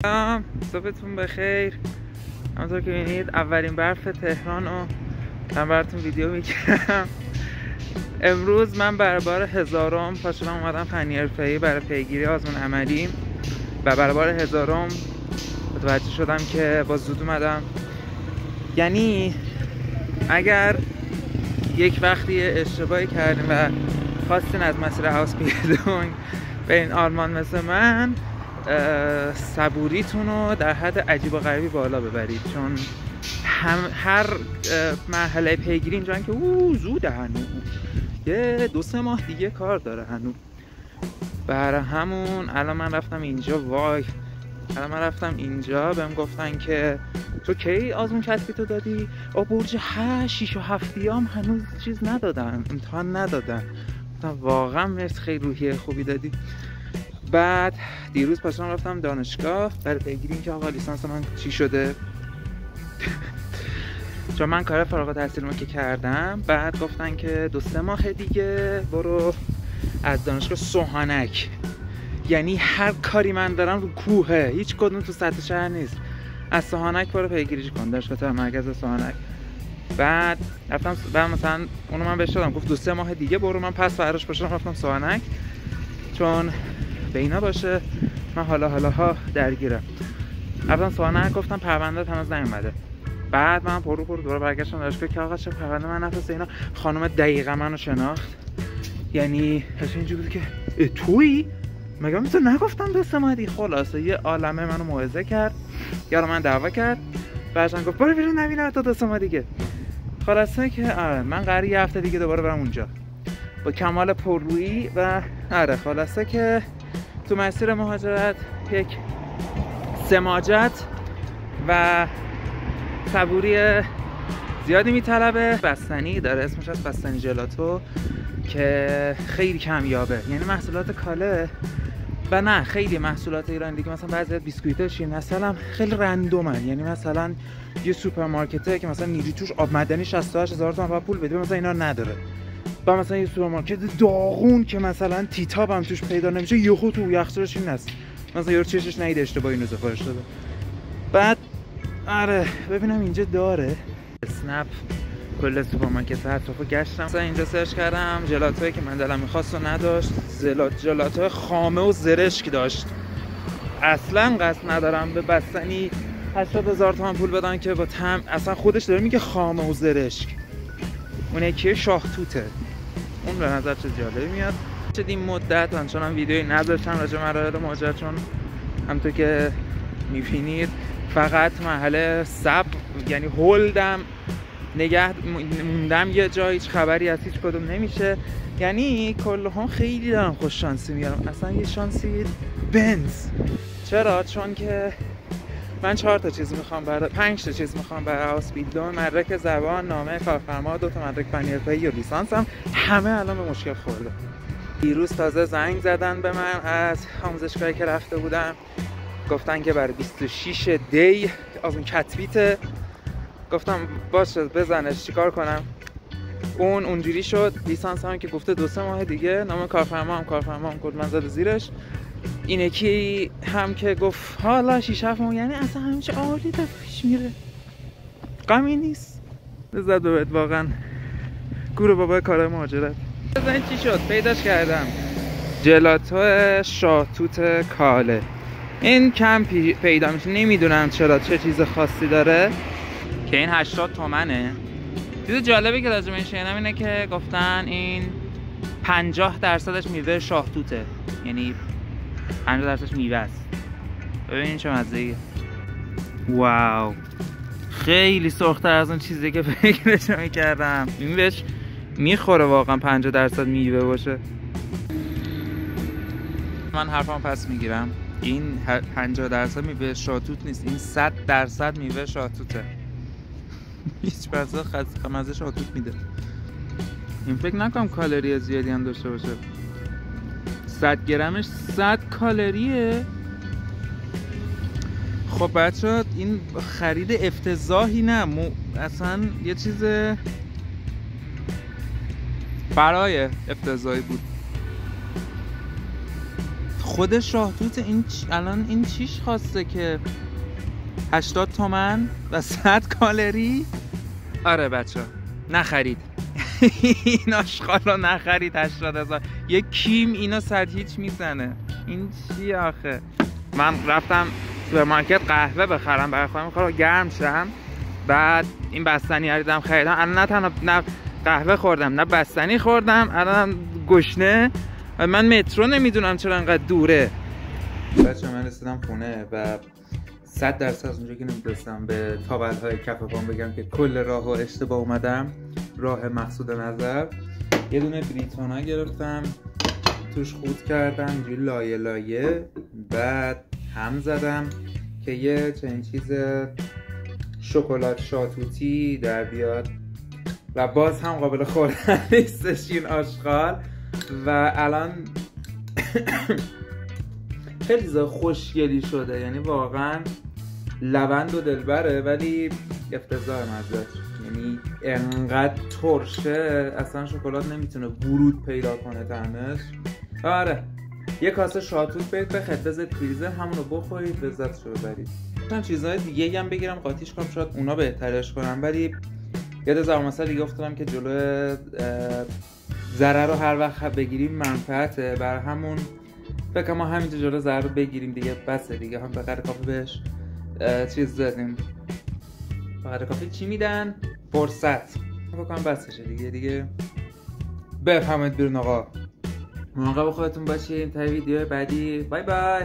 سلام، صبحتون بخیر. همونطور که می‌بینید اولین برف تهران رو من براتون ویدیو میگیرم. امروز من برای بار 1000م پا شدم اومدم فنی حرفه‌ای برای پیگیری آزمون عملی و برای بار 1000م متوجه شدم که با زود اومدم. یعنی اگر یک وقتی اشتباهی کردیم و خواستین از مسیر هاوسپیلدونگ به این آلمان مثل من، صبوریتون رو در حد عجیب و غریبی بالا ببرید، چون هر مرحله پیگیری اینجا که زوده، هنوز یه 2-3 ماه دیگه کار داره هنوز. برای همون الان من رفتم اینجا بهم گفتن که تو کی آزمون کسبی تو دادی؟ برج 6 و 7 هنوز چیز ندادن، امتحان ندادن. واقعا مرسی، خیلی روحیه خوبی دادی. بعد دیروز پاشم رفتم دانشگاه برای پیگیری که آقا لیسانس من چی شده. چون من کار فارغ التحصیلمو که کردم، بعد گفتن که 2-3 ماه دیگه برو از دانشگاه سوهانک. یعنی هر کاری من دارم رو کوهه، هیچ کدوم تو سطح شهر نیست. از سوهانک برو پیگیری کن، دانشگاه مرکز سوهانک. بعد رفتم، بعد مثلا اونو من بهش دادم، گفت 2-3 ماه دیگه برو. من پس فراش باشم رفتم سوهانک چون به اینا باشه، من حالا درگیرم. رفتم سوهانک، گفتم پرونده هنوز نیومده. بعد من پرو دوباره برگشتم دانشگاه که آقا چه پرونده من نفرسته اینا. خانم دقیقا منو شناخت، یعنی اینجوری بود که تویی؟ مگه من تو نگفتم 2 ماه دیگه؟ خلاصه یه عالمه منو موعظه کرد، یارو من دعوا کرد، بعدش گفت برو بیرون نبینم تا 2 ماه دیگه. خلاصه که من قراره یه هفته دیگه دوباره برم اونجا با کمال پررویی و خلاصه که تو مسیر مهاجرت یک سماجت و صبوری زیادی میطلبه. بستنی داره، اسمش از بستنی جلاتو که خیلی کمیابه، یعنی محصولات کاله و نه خیلی محصولات ایرانی دیگه، مثلا بعضی بیسکویت شیرین عسل هم خیلی رندومن. یعنی مثلا یه سوپرمارکته که مثلا نیجی توش آب معدنی 68000 تومان با پول بده، مثلا اینا نداره. با مثلا یه سوپرمارکت داغون که مثلا تیتاب هم توش پیدا نمیشه، یهو تو یخچالش این هست، مثلا یارو چشش نیده اشتباهی اینو سفارش داده. بعد ببینم اینجا داره. اسنپ کل سوپرمارکت اطرافو گشتم، مثلا اینجا سرچ کردم ژلاتویی که من دلم می‌خواست و نداشت. ژلاتو خامه و زرشک داشت. اصلا قصد ندارم به بستنی 80000 تومان پول بدن که با طعم، اصلا خودش داره میگه خامه و زرشک. اون یکی شاه توته، اون به نظر چه جالبی میاد. چه این مدت من چون ویدیویی نذاشتم راجع به مراحل مهاجرت، چون همونطور که میبینید فقط مرحله صبر، یعنی هولدم نگه موندم یه جای، هیچ خبری از هیچ کدوم نمیشه. یعنی کلهم خیلی دارم خوش شانسی میارم، اصلا یه شانسی بنز. چرا؟ چون که من 4 تا چیز میخوام، 5 تا چیز میخوام برای هاوسپیلدونگ: مدرک زبان، نامه کارفرما، 2 تا مدرک فنی حرفه‌ای و لیسانسم. همه الان به مشکل خورده. دیروز تازه زنگ زدن به من از آموزشگاهی که رفته بودم، گفتن که برای 26 دی آزمون کتبیته. گفتم باشه بزنش، چیکار کنم؟ اونجوری شد. لیسانس هم که گفته 2-3 ماه دیگه. نام کارفرما هم کد من زده زیرش. این یکی هم که گفت حالا 6-7 ماه، یعنی اصلا همه چی عالی داره پیش میره، غمی نیست. لذت ببرید واقعا. گور بابای کارهای مهاجرت. بزنید چی شد؟ پیداش کردم. ژلاتو شاهتوت کاله. این کم پیدا میشه، نمیدونم چرا، چه چیز خاصی داره که این 80 تومنه. چیز جالبی که راجع به این شنیدم اینه که گفتن این 50% میوه شاهتوته، یعنی 50% میوه است. ببینید چه مزه‌ایه. واو، خیلی سرخ‌تر از اون چیزی که فکرش می‌کردم. این بهش میخوره واقعا 50% میوه باشه. من حرفم پس میگیرم، این 50% میوه شاهتوت نیست، این 100% میوه شاهتوته. هیچ بسا مزه شاهتوت میده. این فکر نکنم کالری زیادی هم داشته باشه. 100 گرمش 100 کالریه. خب بچه این خرید افتضاحی نه، اصلا یه چیز برای افتضاحی بود. خود شاهتوت این الان این چیش خواسته که 80 تومن و 100 کالری. آره بچه نخرید این آشغال رو نخرید. 80,000 یک کیم اینو صد هیچ میزنه. این چی آخه؟ من رفتم سوپرمارکت قهوه بخرم برای خودم میخوام گرم شم، بعد این بستنی خریدم الان نه تنها نه قهوه خوردم نه بستنی خوردم، الان گشنه. من مترو نمیدونم چرا انقدر دوره. بچه من رسیدم خونه و 100% از اونجا که نمیدونستم به تاولهای کف پام بگم که کل راهو اشتباه اومدم، راه مقصود نظر. یه دونه بریتانا گرفتم، توش خود کردم اینجوری لایه لایه، بعد هم زدم که یه چنین چیز شکلات شاتوتی در بیاد و باز هم قابل خوردن نیستش این آشغال. و الان خیلی چیزا خوشگلی شده، یعنی واقعا لبند و دلبره ولی افتضاح مزه‌اش، یعنی انقدر ترشه اصلا شکلات نمیتونه ورود پیدا کنه طعمش. آره یه کاسه شاتوت برید بخرید بذارید فریزر، همونو بخورید لذتشو ببرید. من چیزهای دیگه هم بگیرم قاطیش کنم شاید اونا بهترش کنم، ولی یاد ضرب مثل دیگه افتادم که جلو ضرر رو هر وقت بگیریم منفعته، برای همون فکر ما همینجا جلو ضرر رو بگیریم دیگه، بسه دیگه. هم بقدر کافی بهش چیز دادیم، بقدر کافی چی میدن؟ فرصت. فکر کنم بسشه دیگه بفهمید بیرون آقا. مراقب خودتون باشین تا ویدیو بعدی. بای بای.